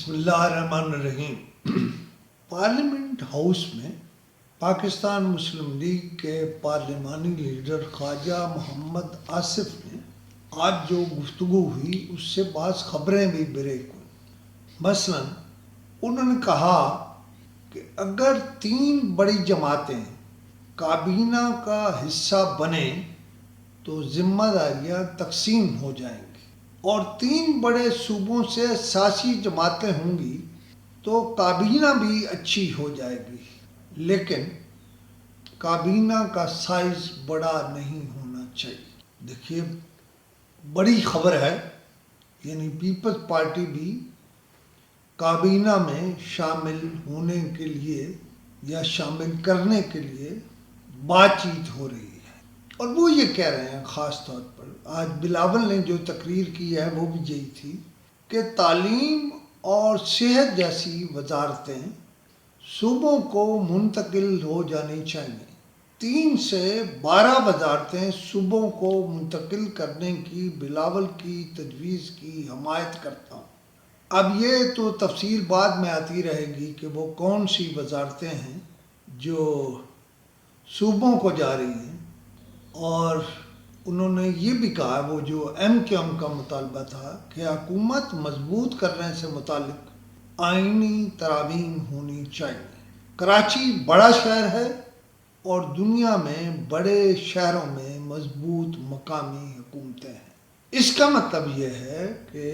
بسم اللہ الرحمن الرحیم۔ پارلیمنٹ ہاؤس میں پاکستان مسلم لیگ کے پارلیمانی لیڈر خواجہ محمد آصف نے آج جو گفتگو ہوئی اس سے بعض خبریں بھی بریک ہوئیں۔ مثلا انہوں نے کہا کہ اگر 3 بڑی جماعتیں کابینہ کا حصہ بنیں تو ذمہ داریاں تقسیم ہو جائیں گی، اور 3 بڑے صوبوں سے سیاسی جماعتیں ہوں گی تو کابینہ بھی اچھی ہو جائے گی، لیکن کابینہ کا سائز بڑا نہیں ہونا چاہیے۔ دیکھیے، بڑی خبر ہے، یعنی پیپلز پارٹی بھی کابینہ میں شامل ہونے کے لیے یا شامل کرنے کے لیے بات چیت ہو رہی ہے، اور وہ یہ کہہ رہے ہیں خاص طور پر آج بلاول نے جو تقریر کی ہے وہ بھی یہی تھی کہ تعلیم اور صحت جیسی وزارتیں صوبوں کو منتقل ہو جانی چاہیے۔ 3 سے 12 وزارتیں صوبوں کو منتقل کرنے کی بلاول کی تجویز کی حمایت کرتا ہوں۔ اب یہ تو تفصیل بعد میں آتی رہے گی کہ وہ کون سی وزارتیں ہیں جو صوبوں کو جا رہی ہیں، اور انہوں نے یہ بھی کہا، وہ جو ایم کیو ایم کا مطالبہ تھا کہ حکومت مضبوط کرنے سے متعلق آئینی ترامیم ہونی چاہیے۔ کراچی بڑا شہر ہے اور دنیا میں بڑے شہروں میں مضبوط مقامی حکومتیں ہیں۔ اس کا مطلب یہ ہے کہ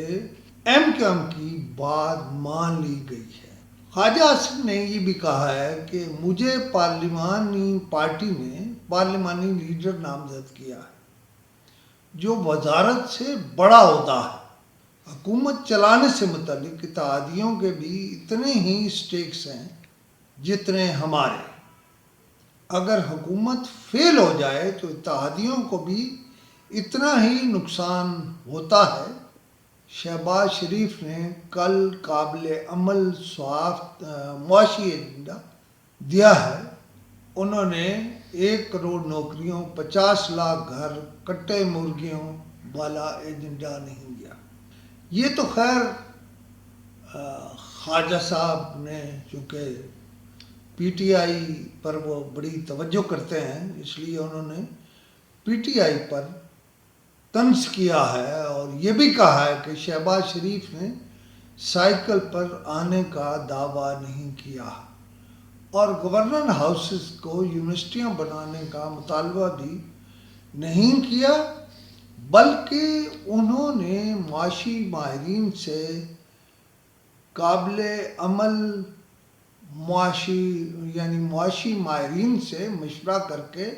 ایم کیو ایم کی بات مان لی گئی ہے۔ خواجہ آصف نے یہ بھی کہا ہے کہ مجھے پارلیمانی پارٹی نے پارلیمانی لیڈر نامزد کیا ہے جو وزارت سے بڑا عہدہ ہے۔ حکومت چلانے سے متعلق اتحادیوں کے بھی اتنے ہی سٹیکس ہیں جتنے ہمارے۔ اگر حکومت فیل ہو جائے تو اتحادیوں کو بھی اتنا ہی نقصان ہوتا ہے۔ شہباز شریف نے کل قابل عمل معاشی ایجنڈا دیا ہے۔ انہوں نے 1 کروڑ نوکریوں، 50 لاکھ گھر، کٹے مرغیوں والا ایجنڈا نہیں دیا۔ یہ تو خیر خواجہ صاحب نے، چونکہ پی ٹی آئی پر وہ بڑی توجہ کرتے ہیں، اس لیے انہوں نے پی ٹی آئی پر طنز کیا ہے اور یہ بھی کہا ہے کہ شہباز شریف نے سائیکل پر آنے کا دعویٰ نہیں کیا، اور گورنر ہاؤسز کو یونیورسٹیاں بنانے کا مطالبہ بھی نہیں کیا، بلکہ انہوں نے معاشی ماہرین سے قابل عمل معاشی ماہرین سے مشورہ کر کے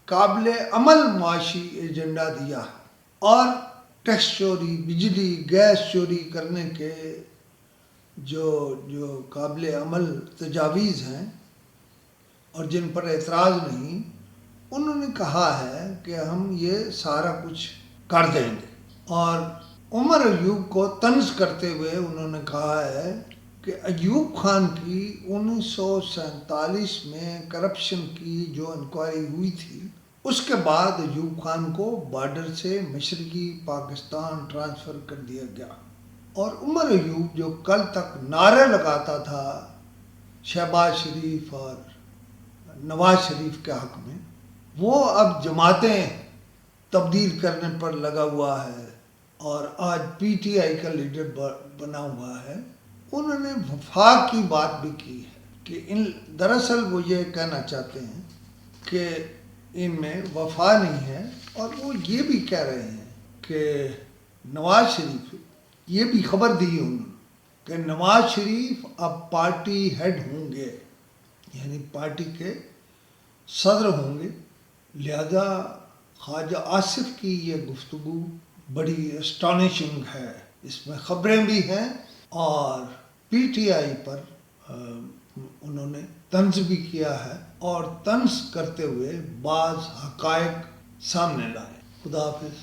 قابل عمل معاشی ایجنڈا دیا، اور ٹیکس چوری، بجلی گیس چوری کرنے کے جو قابل عمل تجاویز ہیں اور جن پر اعتراض نہیں، انہوں نے کہا ہے کہ ہم یہ سارا کچھ کر دیں گے۔ اور عمر ایوب کو طنز کرتے ہوئے انہوں نے کہا ہے کہ ایوب خان کی 1947 میں کرپشن کی جو انکوائری ہوئی تھی، اس کے بعد ایوب خان کو بارڈر سے مشرقی پاکستان ٹرانسفر کر دیا گیا، اور عمر ایوب جو کل تک نعرے لگاتا تھا شہباز شریف اور نواز شریف کے حق میں، وہ اب جماعتیں تبدیل کرنے پر لگا ہوا ہے اور آج پی ٹی آئی کا لیڈر بنا ہوا ہے۔ انہوں نے وفاق کی بات بھی کی ہے کہ دراصل وہ یہ کہنا چاہتے ہیں کہ ان میں وفا نہیں ہے، اور وہ یہ بھی کہہ رہے ہیں کہ نواز شریف، یہ بھی خبر دی انہوں نے کہ نواز شریف اب پارٹی ہیڈ ہوں گے، یعنی پارٹی کے صدر ہوں گے، لہذا خواجہ آصف کی یہ گفتگو بڑی اسٹانشنگ ہے۔ اس میں خبریں بھی ہیں اور پی ٹی آئی پر انہوں نے طنز بھی کیا ہے، اور طنز کرتے ہوئے بعض حقائق سامنے لائے۔ خدا حافظ۔